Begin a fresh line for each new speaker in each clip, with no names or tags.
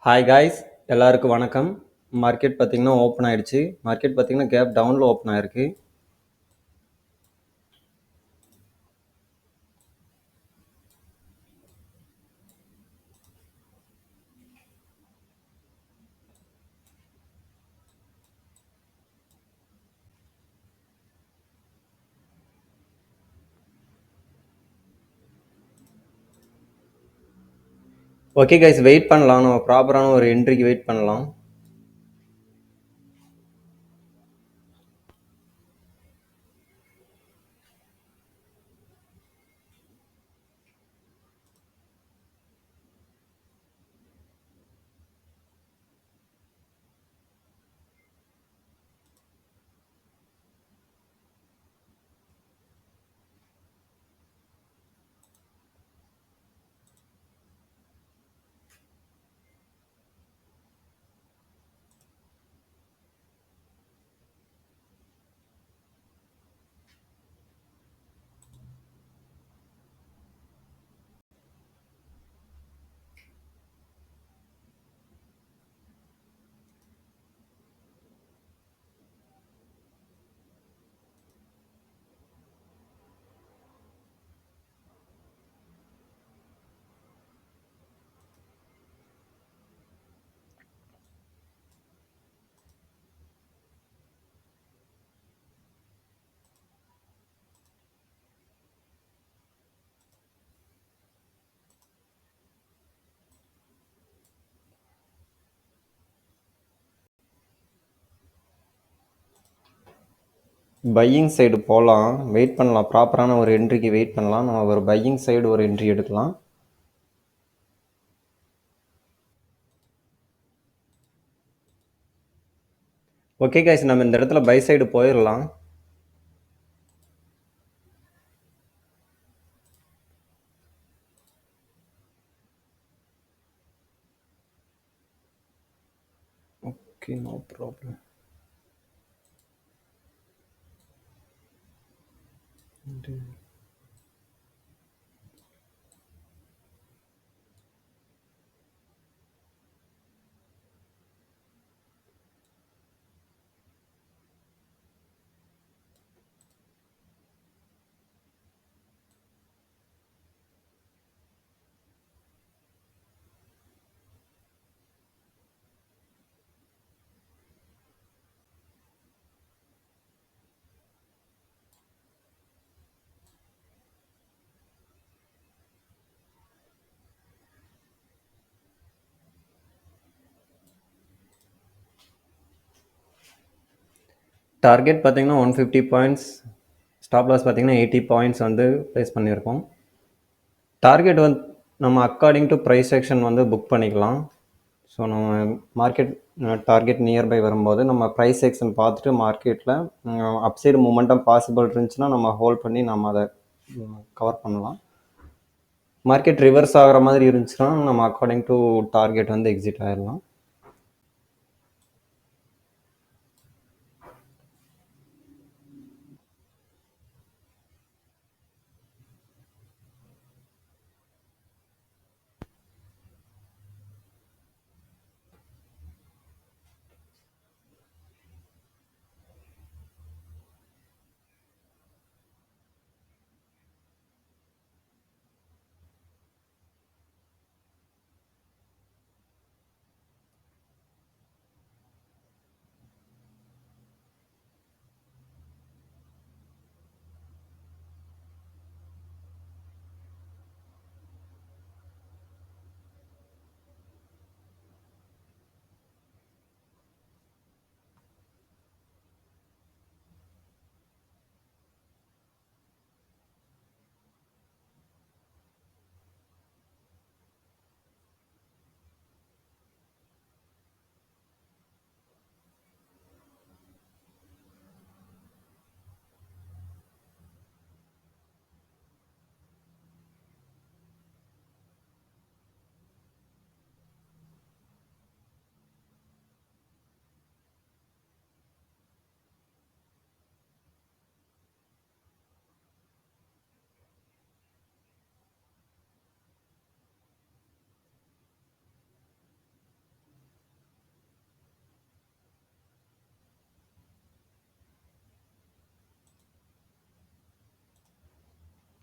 Hi guys, எல்லாருக்கும் வணக்கம். Market பார்த்தீங்கன்னா ஓப்பன் ஆயிடுச்சு. மார்க்கெட் பார்த்தீங்கன்னா கேப் டவுனில் ஓப்பன் ஆயிருக்கு. ஓகே கைஸ், வெயிட் பண்ணலாம். நம்ம ப்ராப்பரான ஒரு என்ட்ரிக்கு வெயிட் பண்ணலாம். பையிங் சைடு போகலாம், வெயிட் பண்ணலாம். ப்ராப்பரான ஒரு என்ட்ரிக்கு வெயிட் பண்ணலாம். நம்ம ஒரு பையிங் சைடு ஒரு என்ட்ரி எடுக்கலாம். ஓகே கைஸ், நம்ம இந்த இடத்துல பை சைடு போயிடலாம். Okay, no problem. டார்கெட் பார்த்தீங்கன்னா 150 பாயிண்ட்ஸ், ஸ்டாப் லாஸ் பார்த்தீங்கன்னா 80 பாயிண்ட்ஸ் வந்து ப்ளேஸ் பண்ணியிருக்கோம். டார்கெட் வந்து நம்ம அக்கார்டிங் டு ப்ரைஸ் செக்ஷன் வந்து புக் பண்ணிக்கலாம். ஸோ நம்ம மார்க்கெட் டார்கெட் நியர்பை வரும்போது நம்ம ப்ரைஸ் செக்ஷன் பார்த்துட்டு மார்க்கெட்டில் அப்சைடு மூமெண்டம் பாசிபிள் இருந்துச்சுன்னா நம்ம ஹோல்ட் பண்ணி நம்ம அதை கவர் பண்ணலாம். மார்க்கெட் ரிவர்ஸ் ஆகிற மாதிரி இருந்துச்சுன்னா நம்ம அக்கார்டிங் டு டார்கெட் வந்து எக்ஸிட் ஆகிடலாம்.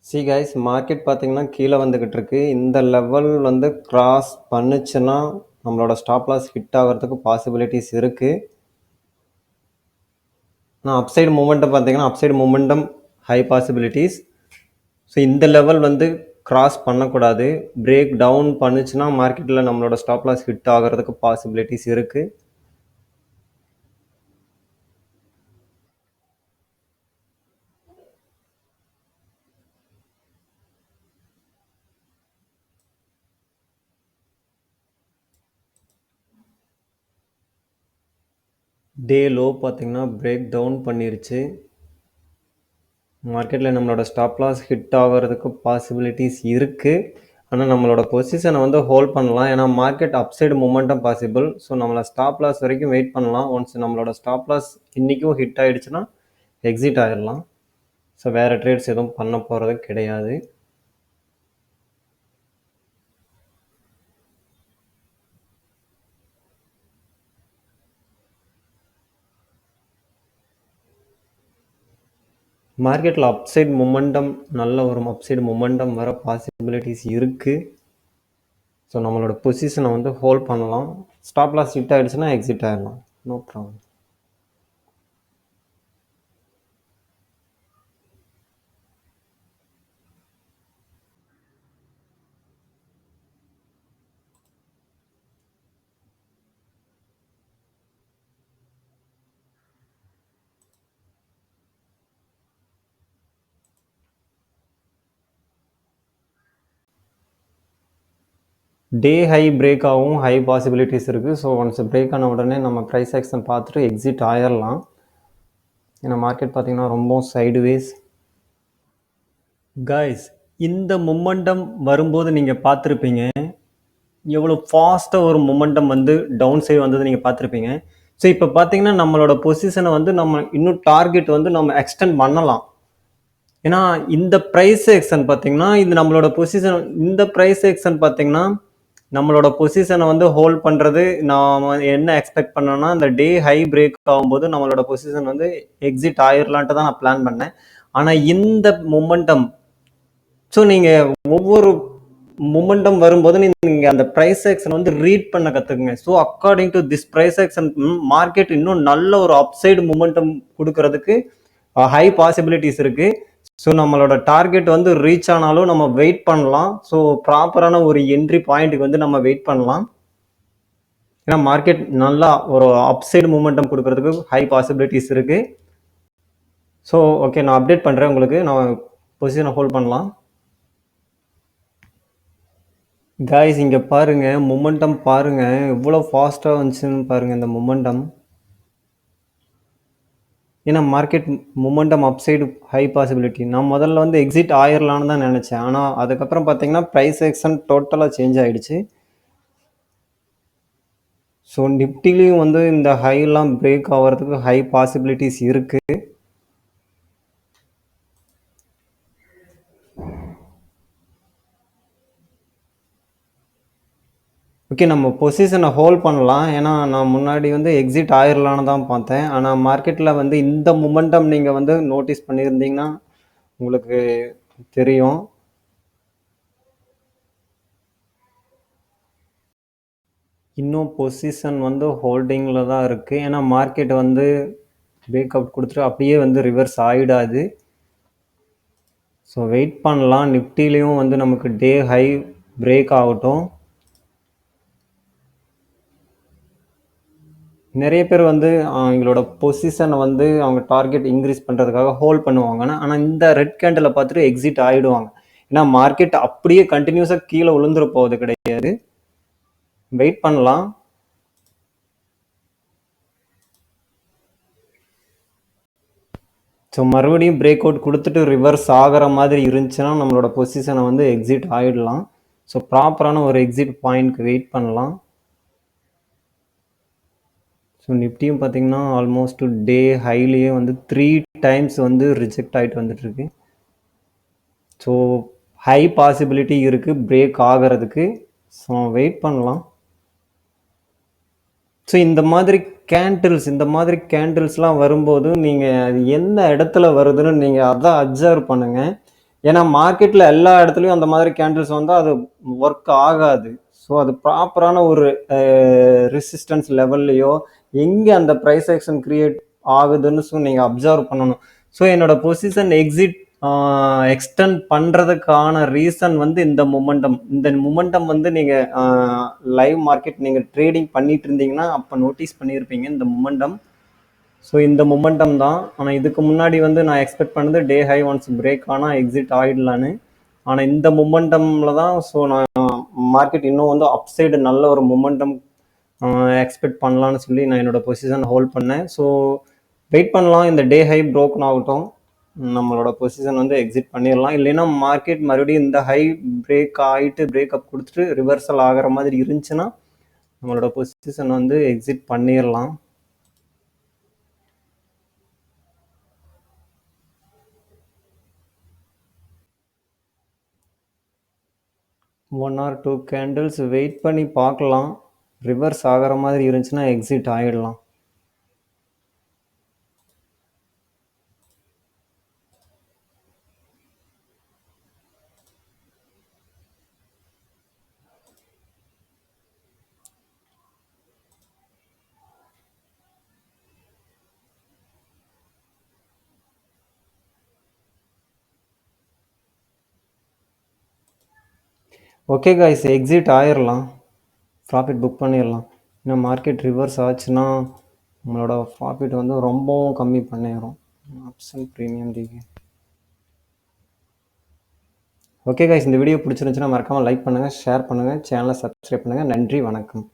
சி கைஸ், மார்க்கெட் பார்த்தீங்கன்னா கீழே வந்துக்கிட்டு இருக்கு. இந்த லெவல் வந்து கிராஸ் பண்ணுச்சுன்னா நம்மளோட ஸ்டாப் லாஸ் ஹிட் ஆகிறதுக்கு பாசிபிலிட்டிஸ் இருக்குது. ஆனால் அப்சைடு மூமெண்ட்டை பார்த்தீங்கன்னா upside momentum high possibilities. So இந்த லெவல் வந்து கிராஸ் பண்ணக்கூடாது. பிரேக் டவுன் பண்ணுச்சுன்னா மார்க்கெட்டில் நம்மளோட ஸ்டாப் லாஸ் ஹிட் ஆகிறதுக்கு பாசிபிலிட்டிஸ் இருக்குது. டே லோ பார்த்தீங்கன்னா பிரேக் டவுன் பண்ணிருச்சு. மார்க்கெட்டில் நம்மளோட ஸ்டாப் லாஸ் ஹிட் ஆகிறதுக்கு பாசிபிலிட்டிஸ் இருக்குது. ஆனால் நம்மளோட பொசிஷனை வந்து ஹோல்ட் பண்ணலாம். ஏன்னா market upside momentum possible. So நம்மளை ஸ்டாப் லாஸ் வரைக்கும் வெயிட் பண்ணலாம். ஒன்ஸ் நம்மளோட ஸ்டாப் லாஸ் இன்றைக்கும் ஹிட் ஆகிடுச்சுன்னா எக்ஸிட் ஆகிடலாம். ஸோ வேறு ட்ரேட்ஸ் எதுவும் பண்ண போகிறது கிடையாது. மார்க்கெட்டில் அப்சைடு மொமெண்டம் நல்ல ஒரு அப்சைடு மொமெண்டம் வர பாசிபிலிட்டிஸ் இருக்குது. ஸோ நம்மளோட பொசிஷனை வந்து ஹோல்ட் பண்ணலாம். ஸ்டாப் லாஸ் ஹிட் ஆகிடுச்சுன்னா எக்ஸிட் ஆகிடலாம். No problem. Day high break ஆகும் ஹை பாசிபிலிட்டிஸ் இருக்குது. ஸோ ஒன்ஸ் பிரேக் ஆன உடனே நம்ம ப்ரைஸ் ஆக்ஷன் பார்த்துட்டு எக்ஸிட் ஆயிடலாம். ஏன்னா மார்க்கெட் பார்த்தீங்கன்னா ரொம்ப சைடுவேஸ். கைஸ், இந்த மொமெண்டம் வரும்போது நீங்கள் பார்த்துருப்பீங்க எவ்வளோ ஃபாஸ்ட்டாக ஒரு மொமெண்டம் வந்து டவுன் சைடு வந்தது நீங்கள் பார்த்துருப்பீங்க. ஸோ இப்போ பார்த்தீங்கன்னா நம்மளோட பொசிஷனை வந்து நம்ம இன்னும் டார்கெட் வந்து நம்ம எக்ஸ்டெண்ட் பண்ணலாம். ஏன்னா இந்த ப்ரைஸ் ஆக்ஷன் பார்த்தீங்கன்னா இது நம்மளோட பொசிஷன், இந்த ப்ரைஸ் ஆக்ஷன் பார்த்தீங்கன்னா நம்மளோட பொசிஷனை வந்து ஹோல்ட் பண்ணுறது நான் என்ன எக்ஸ்பெக்ட் பண்ணேன்னா இந்த டே ஹை பிரேக் ஆகும்போது நம்மளோட பொசிஷன் வந்து எக்ஸிட் ஆயிடலான்ட்டு தான் நான் பிளான் பண்ணேன். ஆனால் இந்த மொமெண்டம், ஸோ நீங்கள் ஒவ்வொரு மொமெண்டம் வரும்போது நீங்கள் அந்த ப்ரைஸ் ஆக்ஷன் வந்து ரீட் பண்ண கற்றுக்குங்க. So according to this price action market இன்னும் நல்ல ஒரு அப்சைடு மொமெண்டம் கொடுக்கறதுக்கு ஹை பாசிபிலிட்டிஸ் இருக்குது. ஸோ நம்மளோட டார்கெட் வந்து ரீச் ஆனாலும் நம்ம வெயிட் பண்ணலாம். ஸோ ப்ராப்பரான ஒரு என்ட்ரி பாயிண்ட்டுக்கு வந்து நம்ம வெயிட் பண்ணலாம். ஏன்னா மார்க்கெட் நல்லா ஒரு அப்சைடு மூமெண்டம் கொடுக்கறதுக்கு ஹை பாசிபிலிட்டிஸ் இருக்குது. ஸோ ஓகே, நான் அப்டேட் பண்ணுறேன் உங்களுக்கு. நான் பொசிஷனை ஹோல்ட் பண்ணலாம். கைஸ், இங்கே பாருங்கள் மொமெண்டம் பாருங்கள் எவ்வளோ ஃபாஸ்ட்டாக வந்துச்சுன்னு பாருங்கள் இந்த மொமெண்டம். ஏன்னா market momentum upside high possibility. நான் முதல்ல வந்து எக்ஸிட் ஆயிரலான்னு தான் நினச்சேன். ஆனால் அதுக்கப்புறம் பார்த்தீங்கன்னா ப்ரைஸ் ஆக்ஷன் டோட்டலாக சேஞ்ச் ஆகிடுச்சு. ஸோ நிஃப்டிலையும் வந்து இந்த ஹைலாம் பிரேக் ஆகிறதுக்கு ஹை பாசிபிலிட்டிஸ் இருக்குது. ஓகே, நம்ம பொசிஷனை ஹோல்ட் பண்ணலாம். ஏன்னா நான் முன்னாடி வந்து எக்ஸிட் ஆயிரலான்னு தான் பார்த்தேன். ஆனால் மார்க்கெட்டில் வந்து இந்த மொமெண்டம் நீங்கள் வந்து நோட்டீஸ் பண்ணியிருந்தீங்கன்னா உங்களுக்கு தெரியும். இன்னும் பொசிஷன் வந்து ஹோல்டிங்கில் தான் இருக்குது. ஏன்னா மார்க்கெட் வந்து பிரேக் அவுட் கொடுத்துட்டு அப்படியே வந்து ரிவர்ஸ் ஆகிடாது. ஸோ வெயிட் பண்ணலாம். நிஃப்டிலையும் வந்து நமக்கு டே ஹை பிரேக் ஆகட்டும். நிறைய பேர் வந்து எங்களோட பொசிஷனை வந்து அவங்க டார்கெட் இன்க்ரீஸ் பண்ணுறதுக்காக ஹோல்ட் பண்ணுவாங்கன்னா, ஆனால் இந்த ரெட் கேண்டில் பார்த்துட்டு எக்ஸிட் ஆகிடுவாங்க. ஏன்னா மார்க்கெட் அப்படியே கண்டினியூஸாக கீழே விழுந்துட போகிறது கிடையாது. வெயிட் பண்ணலாம். ஸோ மறுபடியும் பிரேக் அவுட் கொடுத்துட்டு ரிவர்ஸ் ஆகிற மாதிரி இருந்துச்சுன்னா நம்மளோட பொசிஷனை வந்து எக்ஸிட் ஆகிடலாம். ஸோ ப்ராப்பரான ஒரு எக்ஸிட் பாயிண்ட்க்கு வெயிட் பண்ணலாம். ஸோ நிஃப்டியும் பார்த்தீங்கன்னா ஆல்மோஸ்ட் டே ஹைலேயே வந்து 3 டைம்ஸ் வந்து ரிஜெக்ட் ஆகிட்டு வந்துட்டுருக்கு. ஸோ ஹை பாசிபிலிட்டி இருக்குது பிரேக் ஆகிறதுக்கு. ஸோ வெயிட் பண்ணலாம். ஸோ இந்த மாதிரி கேண்டில்ஸ்லாம் வரும்போது நீங்கள் அது எந்த இடத்துல வருதுன்னு நீங்கள் அதான் அப்சர்வ் பண்ணுங்கள். ஏன்னா மார்க்கெட்டில் எல்லா இடத்துலையும் அந்த மாதிரி கேண்டில்ஸ் வந்தால் அது ஒர்க் ஆகாது. ஸோ அது ப்ராப்பரான ஒரு ரெசிஸ்டன்ஸ் லெவல்லையோ எங்கே அந்த ப்ரைஸ் ஆக்ஷன் கிரியேட் ஆகுதுன்னு நீங்கள் அப்சர்வ் பண்ணணும். ஸோ என்னோட பொசிஷன் எக்ஸ்டெண்ட் பண்ணுறதுக்கான ரீசன் வந்து இந்த மொமெண்டம் வந்து நீங்கள் லைவ் மார்க்கெட் நீங்கள் ட்ரேடிங் பண்ணிட்டு இருந்தீங்கன்னா அப்போ நோட்டீஸ் பண்ணியிருப்பீங்க இந்த மொமெண்டம். ஸோ இந்த மொமெண்டம் தான். ஆனால் இதுக்கு முன்னாடி வந்து நான் எக்ஸ்பெக்ட் பண்ணது டே ஹை ஒன்ஸ் பிரேக் ஆனால் எக்ஸிட் ஆகிடலான்னு. ஆனால் இந்த மொமெண்டமில் தான் ஸோ நான் மார்க்கெட் இன்னும் வந்து அப்சைடு நல்ல ஒரு மொமெண்டம் எக்ஸ்பெக்ட் பண்ணலான்னு சொல்லி நான் என்னோட பொசிஷன் ஹோல்ட் பண்ணேன். ஸோ வெயிட் பண்ணலாம், இந்த டே ஹை ப்ரோக்கன் ஆகட்டும், நம்மளோட பொசிஷன் வந்து எக்ஸிட் பண்ணிடலாம். இல்லைன்னா மார்க்கெட் மறுபடியும் இந்த ஹை பிரேக் ஆகிட்டு பிரேக்கப் கொடுத்துட்டு ரிவர்சல் ஆகிற மாதிரி இருந்துச்சுன்னா நம்மளோட பொசிஷன் வந்து எக்ஸிட் பண்ணிடலாம். One or two candles wait பண்ணி பார்க்கலாம். ரிவர்ஸ் ஆகிற மாதிரி இருந்துச்சுன்னா எக்ஸிட் ஆகிடலாம். ஓகே கைஸ், எக்ஸிட் ஆயிடலாம், ப்ராஃபிட் புக் பண்ணிடலாம். ஏன்னா மார்க்கெட் ரிவர்ஸ் ஆச்சுன்னா நம்மளோட ப்ராஃபிட் வந்து ரொம்பவும் கம்மி பண்ணிடும். Option premium decay. Okay guys, இந்த வீடியோ பிடிச்சிருந்துச்சுன்னா மறக்காமல் லைக் பண்ணுங்கள், ஷேர் பண்ணுங்கள், சேனலை சப்ஸ்கிரைப் பண்ணுங்கள். நன்றி, வணக்கம்.